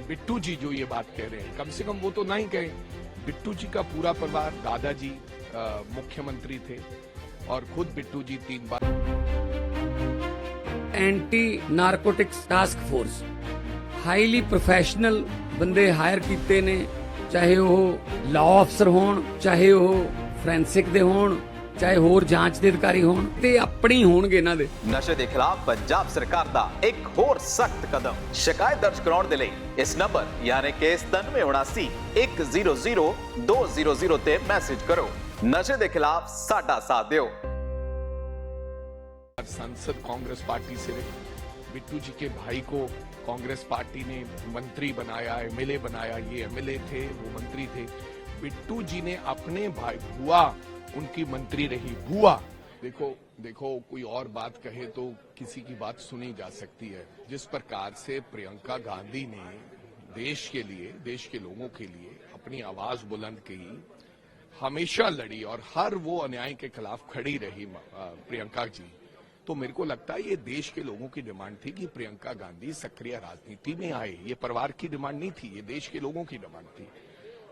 बिट्टू जी जो ये बात कह रहे हैं, कम से कम वो तो नहीं कहें। बिट्टू जी का पूरा परिवार, दादाजी मुख्यमंत्री थे और खुद बिट्टू जी 3 बार anti narcotics task force highly professional बंदे हायर कीते ने, चाहे वो लॉ अफसर होण, चाहे वो फोरेंसिक दे होण, ਚਾਹੇ ਹੋਰ ਜਾਂਚ ਦੇ ਅਧਿਕਾਰੀ ਹੋਣ ਤੇ ਆਪਣੀ ਹੋਣਗੇ ਇਹਨਾਂ ਦੇ। ਨਸ਼ੇ ਦੇ ਖਿਲਾਫ ਪੰਜਾਬ ਸਰਕਾਰ ਦਾ ਇੱਕ ਹੋਰ ਸਖਤ ਕਦਮ। ਸ਼ਿਕਾਇਤ ਦਰਜ ਕਰਾਉਣ ਦੇ ਲਈ ਇਸ ਨੰਬਰ ਯਾਨੀ ਕਿ 9779 100 200 ਤੇ ਮੈਸੇਜ ਕਰੋ। नशे के खिलाफ साडा साथ दियो। सांसद कांग्रेस पार्टी से रहे, बिट्टू जी के भाई को कांग्रेस पार्टी ने मंत्री बनाया, एमएलए बनाया, ये एमएलए थे, वो मंत्री थे। बिट्टू जी ने अपने भाई, बुआ उनकी मंत्री रही, बुआ। देखो कोई और बात कहे तो किसी की बात सुनी जा सकती है। जिस प्रकार से प्रियंका गांधी ने देश के लिए, देश के लोगों के लिए अपनी आवाज बुलंद की, हमेशा लड़ी और हर वो अन्याय के खिलाफ खड़ी रही प्रियंका जी, तो मेरे को लगता है ये देश के लोगों की डिमांड थी कि प्रियंका गांधी सक्रिय राजनीति में आए। ये परिवार की डिमांड नहीं थी, ये देश के लोगों की डिमांड थी।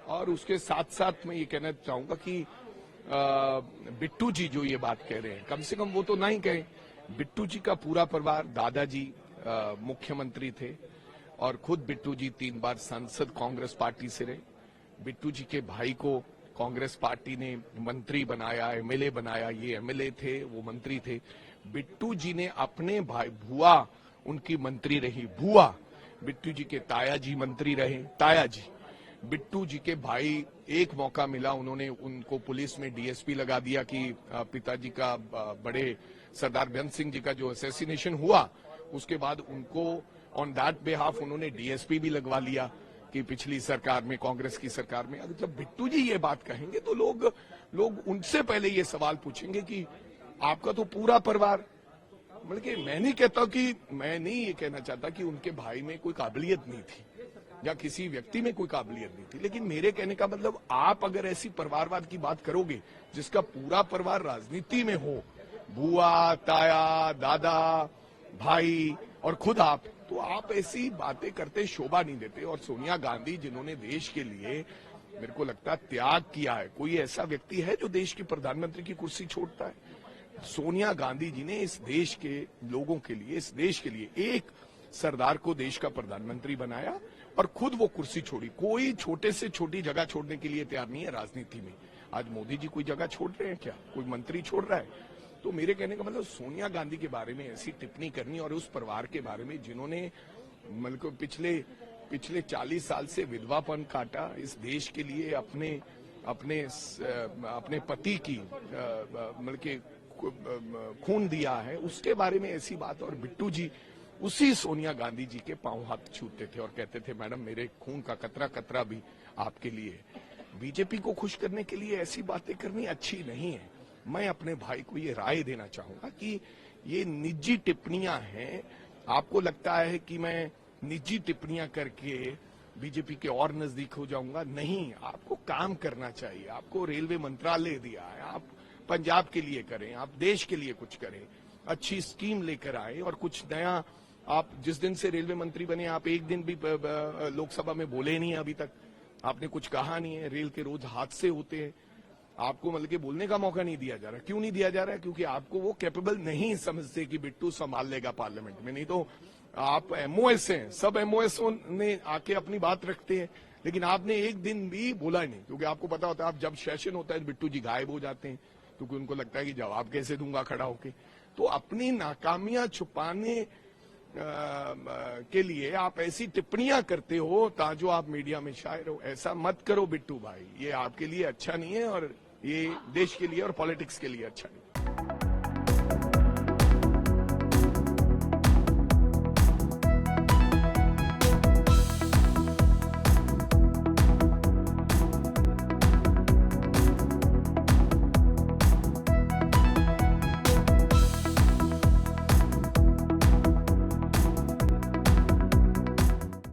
और उसके साथ साथ मैं ये कहना चाहूंगा कि बिट्टू जी जो ये बात कह रहे हैं, कम से कम वो तो नहीं कहें। बिट्टू जी का पूरा परिवार, दादाजी मुख्यमंत्री थे और खुद बिट्टू जी 3 बार सांसद कांग्रेस पार्टी से रहे। बिट्टू जी के भाई को कांग्रेस पार्टी ने मंत्री बनाया, एमएलए बनाया, ये एमएलए थे, वो मंत्री थे। बिट्टू जी ने अपने भाई, बुआ उनकी मंत्री रही, बुआ। बिट्टू जी के ताया जी मंत्री रहे, ताया जी। बिट्टू जी के भाई, एक मौका मिला, उन्होंने उनको पुलिस में डीएसपी लगा दिया कि पिताजी का, बड़े सरदार बेअंत सिंह जी का जो असैसिनेशन हुआ, उसके बाद उनको ऑन दैट बिहाफ उन्होंने डीएसपी भी लगवा लिया कि पिछली सरकार में, कांग्रेस की सरकार में। अगर जब बिट्टू जी ये बात कहेंगे तो लोग उनसे पहले ये सवाल पूछेंगे कि आपका तो पूरा परिवार, मतलब कि मैं नहीं कहता कि, मैं नहीं ये कहना चाहता कि उनके भाई में कोई काबिलियत नहीं थी या किसी व्यक्ति में कोई काबिलियत नहीं थी, लेकिन मेरे कहने का मतलब, आप अगर ऐसी परिवारवाद की बात करोगे जिसका पूरा परिवार राजनीति में हो, बुआ, ताया, दादा, भाई और खुद आप, तो आप ऐसी बातें करते शोभा नहीं देते। और सोनिया गांधी जिन्होंने देश के लिए, मेरे को लगता है, त्याग किया है, कोई ऐसा व्यक्ति है जो देश की प्रधानमंत्री की कुर्सी छोड़ता है? सोनिया गांधी जी ने इस देश के लोगों के लिए, इस देश के लिए एक सरदार को देश का प्रधानमंत्री बनाया और खुद वो कुर्सी छोड़ी। कोई छोटे से छोटी जगह छोड़ने के लिए तैयार नहीं है राजनीति में। आज मोदी जी कोई जगह छोड़ रहे हैं क्या? कोई मंत्री छोड़ रहा है? तो मेरे कहने का मतलब, सोनिया गांधी के बारे में ऐसी टिप्पणी करनी, और उस परिवार के बारे में जिन्होंने मतलब पिछले 40 साल से विधवापन काटा, इस देश के लिए अपने पति की मतलब के खून दिया है, उसके बारे में ऐसी बात। और बिट्टू जी उसी सोनिया गांधी जी के पांव हाथ छूते थे और कहते थे, मैडम मेरे खून का कतरा कतरा भी आपके लिए। बीजेपी को खुश करने के लिए ऐसी बातें करनी अच्छी नहीं है। मैं अपने भाई को ये राय देना चाहूंगा कि ये निजी टिप्पणियां हैं। आपको लगता है कि मैं निजी टिप्पणियां करके बीजेपी के और नजदीक हो जाऊंगा? नहीं, आपको काम करना चाहिए। आपको रेलवे मंत्रालय दिया है, आप पंजाब के लिए करें, आप देश के लिए कुछ करें, अच्छी स्कीम लेकर आए और कुछ नया। आप जिस दिन से रेलवे मंत्री बने, आप एक दिन भी लोकसभा में बोले नहीं, अभी तक आपने कुछ कहा नहीं है। रेल के रोज हादसे होते हैं, आपको मतलब कि बोलने का मौका नहीं दिया जा रहा। क्यों नहीं दिया जा रहा है? क्योंकि आपको वो कैपेबल नहीं समझते कि बिट्टू संभाल लेगा पार्लियामेंट में। नहीं तो आप एमओएस हैं, सब एमओएस ने आके अपनी बात रखते हैं, लेकिन आपने एक दिन भी बोला नहीं, क्योंकि आपको पता होता है आप जब सेशन होता है बिट्टू जी गायब हो जाते हैं, क्योंकि उनको लगता है कि जवाब कैसे दूंगा खड़ा होके। तो अपनी नाकामियां छुपाने के लिए आप ऐसी टिप्पणियां करते हो ताजो आप मीडिया में शायर हो। ऐसा मत करो बिट्टू भाई, ये आपके लिए अच्छा नहीं है और ये देश के लिए और पॉलिटिक्स के लिए अच्छा नहीं।